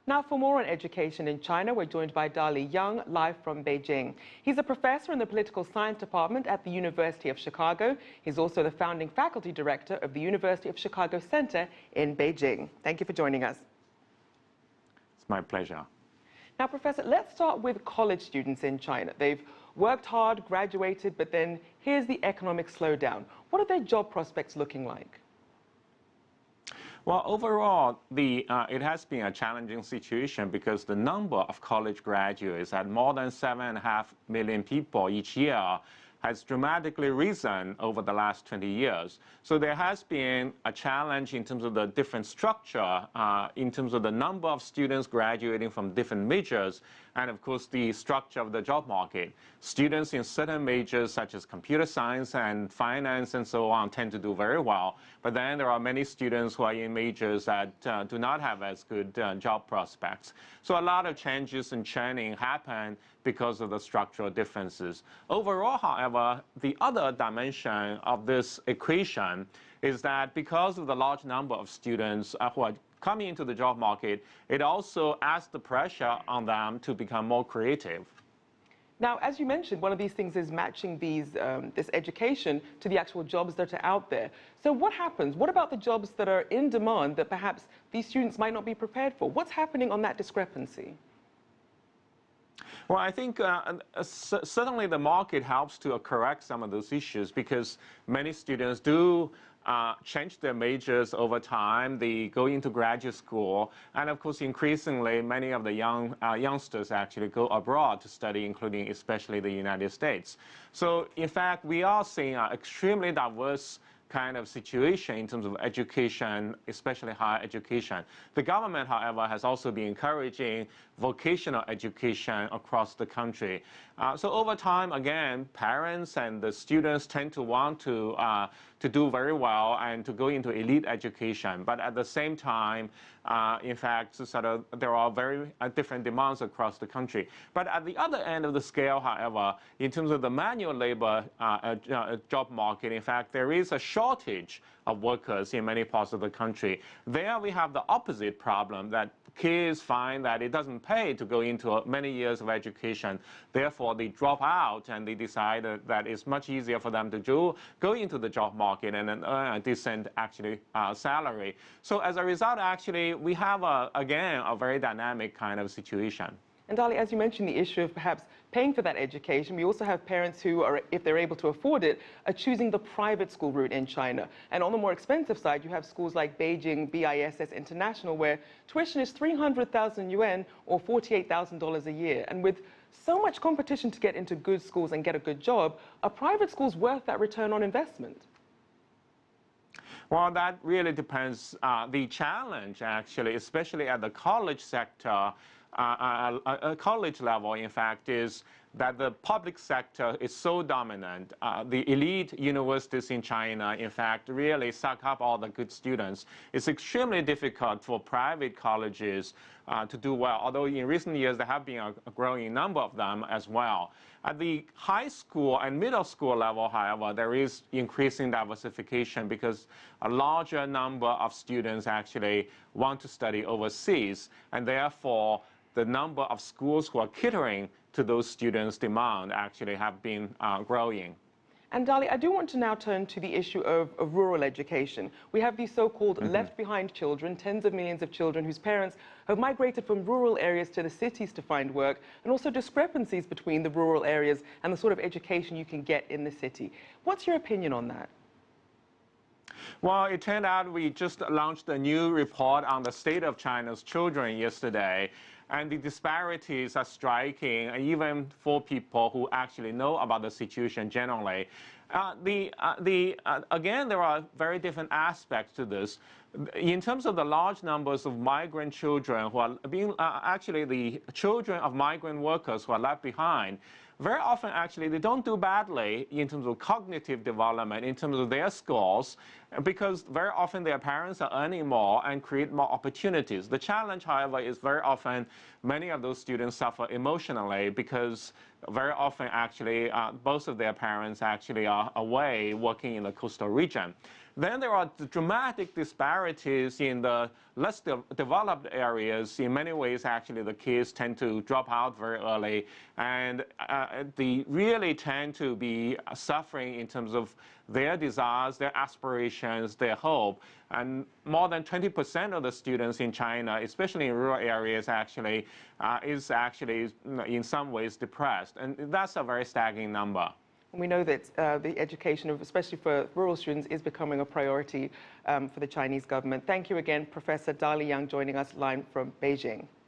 Now, for more on education in China, we're joined by Dali Yang, live from Beijing. He's a professor in the political science department at the University of Chicago. He's also the founding faculty director of the University of Chicago Center in Beijing. Thank you for joining us. It's my pleasure. Now, Professor, let's start with college students in China. They've worked hard, graduated, but then here's the economic slowdown. What are their job prospects looking like? Well, overall, it has been a challenging situation because the number of college graduates at more than 7.5 million people each year has dramatically risen over the last 20 years. So there has been a challenge in terms of the different structure, in terms of the number of students graduating from different majors, and of course the structure of the job market. Students in certain majors such as computer science and finance and so on tend to do very well, but then there are many students who are in majors that do not have as good job prospects. So a lot of changes and churning happen because of the structural differences. Overall, however, the other dimension of this equation is that because of the large number of students who are coming into the job market, it also adds the pressure on them to become more creative. Now, as you mentioned, one of these things is matching this education to the actual jobs that are out there. So what happens? What about the jobs that are in demand that perhaps these students might not be prepared for? What's happening on that discrepancy? Well, I think certainly the market helps to correct some of those issues because many students do change their majors over time. They go into graduate school, and of course, increasingly, many of the youngsters actually go abroad to study, including especially the United States. So, in fact, we are seeing an extremely diverse kind of situation in terms of education, especially higher education. The government, however, has also been encouraging vocational education across the country. So over time, again, parents and the students tend to want to do very well and to go into elite education. But at the same time, in fact, there are very different demands across the country. But at the other end of the scale, however, in terms of the manual labor job market, in fact, there is a shortage of workers in many parts of the country. There we have the opposite problem that kids find that it doesn't pay to go into many years of education. Therefore, they drop out and they decide that it's much easier for them to go into the job market and then earn a decent salary. So as a result, actually, we have, again, a very dynamic kind of situation. And Dali, as you mentioned, the issue of perhaps paying for that education, we also have parents who are, if they're able to afford it, are choosing the private school route in China. And on the more expensive side, you have schools like Beijing BISS International, where tuition is 300,000 yuan or $48,000 a year. And with so much competition to get into good schools and get a good job, are private schools worth that return on investment? Well, that really depends. The challenge, actually, especially at the college sector, college level, in fact, is that the public sector is so dominant. The elite universities in China, in fact, really suck up all the good students. It's extremely difficult for private colleges to do well, although in recent years there have been a growing number of them as well. At the high school and middle school level, however, there is increasing diversification because a larger number of students actually want to study overseas, and therefore the number of schools who are catering to those students' demand actually have been growing. And Dali, I do want to now turn to the issue of rural education. We have these so-called left-behind children, tens of millions of children whose parents have migrated from rural areas to the cities to find work, and also discrepancies between the rural areas and the sort of education you can get in the city. What's your opinion on that? Well, it turned out we just launched a new report on the state of China's children yesterday, and the disparities are striking, even for people who actually know about the situation generally. Again, there are very different aspects to this. In terms of the large numbers of migrant children who are being, actually the children of migrant workers who are left behind, very often actually they don't do badly in terms of cognitive development, in terms of their scores, because very often their parents are earning more and create more opportunities. The challenge, however, is very often many of those students suffer emotionally because very often actually both of their parents actually are away working in the coastal region. Then there are the dramatic disparities in the less developed areas. In many ways, actually, the kids tend to drop out very early, and they really tend to be suffering in terms of their desires, their aspirations, their hope. And more than 20% of the students in China, especially in rural areas, actually, is actually in some ways depressed. And that's a very staggering number. We know that the education, especially for rural students, is becoming a priority for the Chinese government. Thank you again, Professor Dali Yang, joining us live from Beijing.